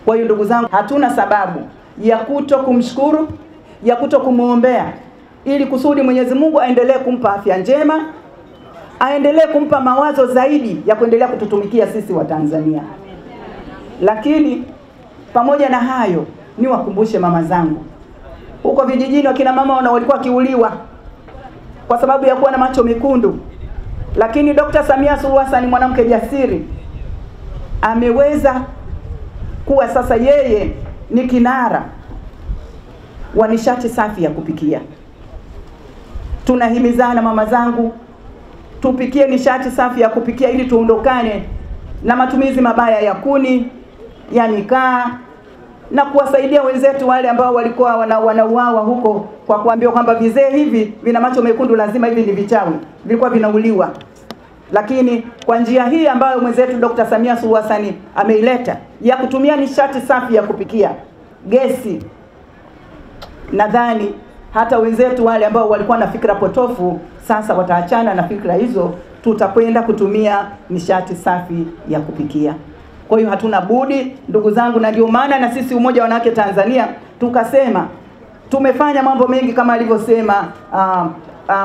Kwa hiyo ndugu zangu, hatuna sababu ya kuto kumshukuru, ya kuto kumuombea, ili kusudi Mwenyezi Mungu aendelee kumpa afya njema, aendelee kumpa mawazo zaidi ya kuendelea kututumikia sisi wa Tanzania. Lakini pamoja na hayo, niwakumbushe mama zangu, huko vijijini wakina mama walikuwa kiuliwa kwa sababu ya kuwa na macho mekundu. Lakini Dr. Samia Suluhu Hassan, mwanamke jasiri, ameweza kuwa sasa yeye ni kinara wa nishati safi ya kupikia. Tunahimizana mama zangu, tupikie nishati safi ya kupikia ili tuondokane na matumizi mabaya ya kuni, ya mikaa, na kuwasaidia wenzetu wale ambao walikuwa wanauawa huko kwa kuambiwa kwamba vizee hivi vina macho mekundu lazima hivi ni vichawi, vilikuwa vinauliwa. Lakini kwa njia hii ambayo mwenzetu Dr. Samia Suluhu Hassan ameileta ya kutumia nishati safi ya kupikia, gesi, nadhani hata wenzetu wale ambao walikuwa na fikra potofu sasa wataachana na fikra hizo, tutakwenda kutumia nishati safi ya kupikia. Kwa hiyo hatuna budi ndugu zangu, na ndio maana na sisi Umoja wa Wanawake Tanzania tukasema tumefanya mambo mengi kama alivyosema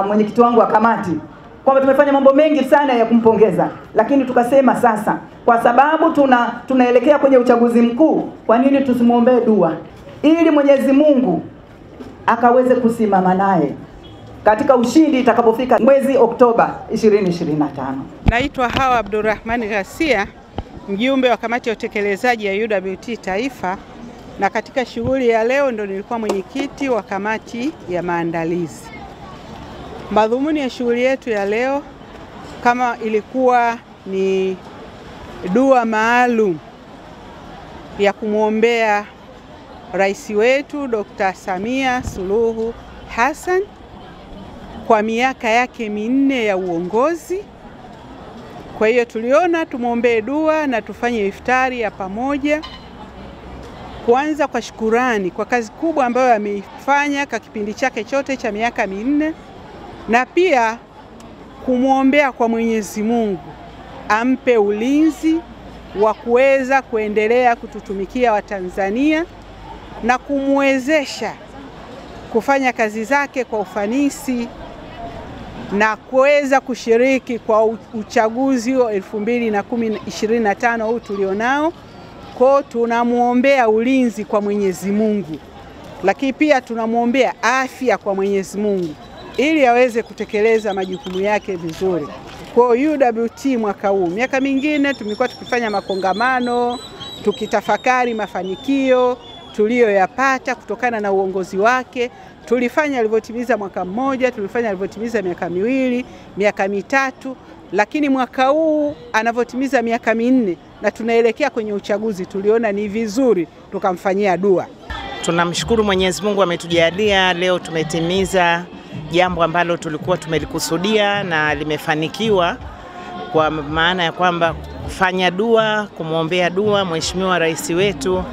mwenyekiti wangu wa kamati kwamba tumefanya mambo mengi sana ya kumpongeza, lakini tukasema sasa kwa sababu tunaelekea kwenye uchaguzi mkuu, kwa nini tusimuombee dua ili Mwenyezi Mungu akaweze kusimama naye katika ushindi itakapofika mwezi Oktoba 2025. Naitwa Hawa Abdurrahman Ghasia, mjumbe wa kamati ya utekelezaji ya UWT Taifa, na katika shughuli ya leo ndo nilikuwa mwenyekiti wa kamati ya maandalizi. Madhumuni ya shughuli yetu ya leo kama ilikuwa ni dua maalum ya kumwombea rais wetu Dr. Samia Suluhu Hassan kwa miaka yake minne ya uongozi. Kwa hiyo tuliona tumuombee dua na tufanye iftari ya pamoja, kwanza kwa shukurani kwa kazi kubwa ambayo ameifanya kwa kipindi chake chote cha miaka minne, na pia kumuombea kwa Mwenyezi Mungu ampe ulinzi wa kuweza kuendelea kututumikia Watanzania na kumwezesha kufanya kazi zake kwa ufanisi na kuweza kushiriki kwa uchaguzi wa 2025 huu tulionao. Kwa tunamuombea ulinzi kwa Mwenyezi Mungu, lakini pia tunamuombea afya kwa Mwenyezi Mungu ili aweze kutekeleza majukumu yake vizuri. Kwa UWT mwaka huu, miaka mingine tumekuwa tukifanya makongamano tukitafakari mafanikio tuliyoyapata kutokana na uongozi wake. Tulifanya alivyotimiza mwaka mmoja, tulifanya alivyotimiza miaka miwili, miaka mitatu, lakini mwaka huu anavyotimiza miaka minne na tunaelekea kwenye uchaguzi, tuliona ni vizuri tukamfanyia dua. Tunamshukuru Mwenyezi Mungu ametujalia leo tumetimiza jambo ambalo tulikuwa tumelikusudia na limefanikiwa, kwa maana ya kwamba kufanya dua, kumwombea dua Mheshimiwa Rais wetu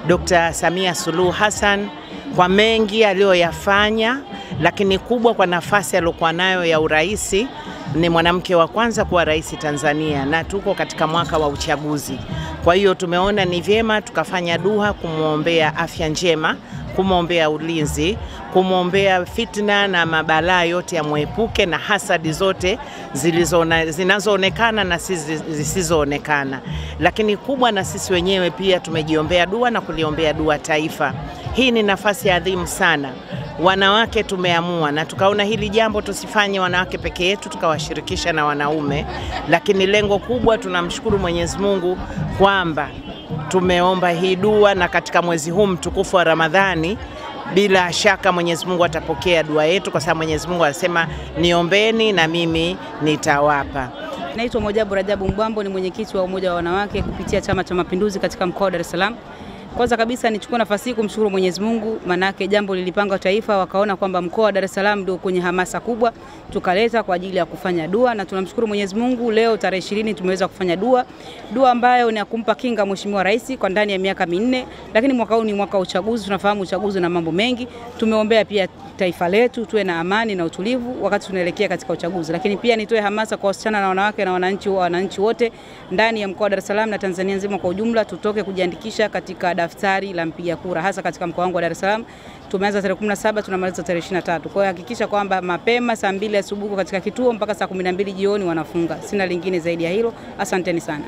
Dr. Samia Suluhu Hassan kwa mengi aliyoyafanya, lakini kubwa kwa nafasi aliyokuwa nayo ya uraisi. Ni mwanamke wa kwanza kuwa rais Tanzania na tuko katika mwaka wa uchaguzi. Kwa hiyo tumeona ni vyema tukafanya dua kumwombea afya njema, kumwombea ulinzi, kumwombea fitna na mabalaa yote ya muepuke, na hasadi zote zinazoonekana na zisizoonekana. Lakini kubwa na sisi wenyewe pia tumejiombea dua na kuliombea dua taifa. Hii ni nafasi adhimu sana. Wanawake tumeamua na tukaona hili jambo tusifanye wanawake peke yetu, tukawashirikisha na wanaume. Lakini lengo kubwa, tunamshukuru Mwenyezi Mungu kwamba tumeomba hii dua, na katika mwezi huu mtukufu wa Ramadhani bila shaka Mwenyezi Mungu atapokea dua yetu, kwa sababu Mwenyezi Mungu anasema niombeni na mimi nitawapa. Naitwa Mojabu Rajabu Mbwambo, ni mwenyekiti wa Umoja wa Wanawake kupitia Chama cha Mapinduzi katika mkoa wa Dar es Salaam. Kwanza kabisa nichukue nafasi hii kumshukuru Mwenyezi Mungu, manake jambo lilipanga taifa, wakaona kwamba mkoa wa Dar es Salaam ndio kwenye hamasa kubwa, tukaleta kwa ajili ya kufanya dua, na tunamshukuru Mwenyezi Mungu. Leo tarehe 20 tumeweza kufanya dua ambayo ni kumpa kinga Mheshimiwa Rais kwa ndani ya miaka 4, lakini mwaka huu ni mwaka wa uchaguzi, tunafahamu uchaguzi na mambo mengi. Tumeombea pia taifa letu tuwe na amani na utulivu wakati tunaelekea katika uchaguzi, lakini pia nitoe hamasa kwa wasichana na wanawake na wananchi wote ndani ya mkoa wa Dar es Salaam na Tanzania nzima kwa ujumla, tutoke kujiandikisha katika daftari la mpiga kura, hasa katika mkoa wangu wa Dar es Salaam. Tumeanza tarehe 17, tunamaliza tarehe 23. Kwa hiyo hakikisha kwamba mapema saa 2 asubuhi katika kituo mpaka saa 12 jioni wanafunga. Sina lingine zaidi ya hilo. Asanteni sana.